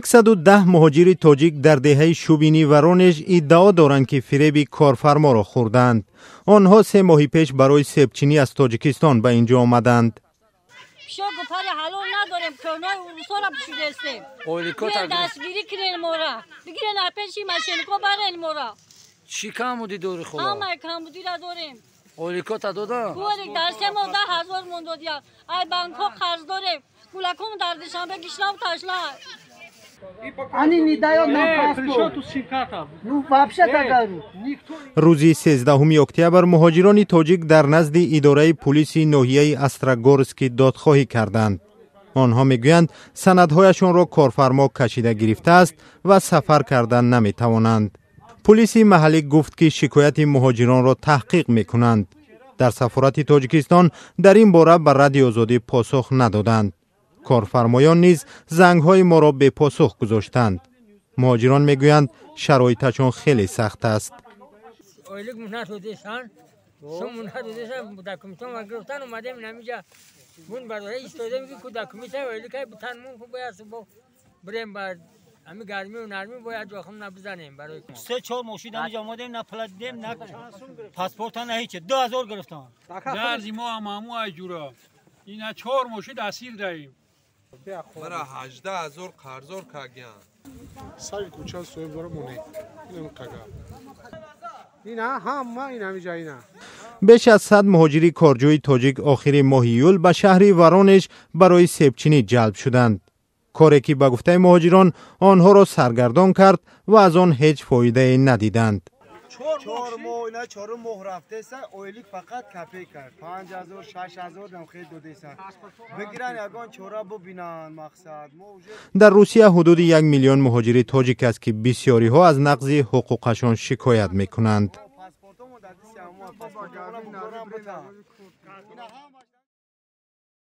110 مهاجر تاجیک در دهه شوبینی و رونج ادعا دارند که فریب کارفرما را خوردند. آنها 3 ماه پیش برای سیبچینی از تاجیکستان به اینجا آمدند. چی کم بودی دوری خواه؟ همه کم بودی را داریم. اولیکو تا دادا؟ اولیک در 3 ماه 10,000 موند دیا. ای بانک ها قرض داریم. کولکم در دوشنبه گشنم تاشلا. روزی 13 اکتبر مهاجران تاجیک در نزد اداره پلیس ناحیه استراگورسک دادخواهی کردند. آنها میگویند سندهایشان را کارفرما کشیده گرفته است و سفر کردن نمیتوانند. پلیس محلی گفت که شکایت مهاجران را تحقیق میکنند. در سفارت تاجیکستان در این باره به رادیو آزادی پاسخ ندادند. کارفرمایان نیز زنگ‌های ما را به پاسخ گذاشتند. مهاجران میگویند شرایطشان خیلی سخت است. همین گرمی و نرمی باید جاخم نبزنیم برای 3-4 ماشین اینجا آمدیم نه پلات دیم نه پاسپورت نه هیچ 2000 گرفتم در زیما همو ایجورا اینا 4 ماشین اسیر داریم مرا 18000 قرضور کاگیان سال کوچا سوی برو مونه اینم کاگا اینا هم اینا میجا اینا بیش از 100 مهاجری کارجوی تاجیک آخر ماه ایول به شهر ورونج برای سیبچینی جلب شدند. کاری که به گفته مهاجران آنها را سرگردان کرد و از آن هیچ فایده ندیدند. 4 ماه رفته سه اویلیک فقط کپی کرد 5000 6000 دم خیلی دو دیسه بگیرن یگان چورا ببینن مقصد در روسیه حدود 1 میلیون مهاجر تاجیک است که بسیاری ها از نقض حقوقشان شکایت میکنند.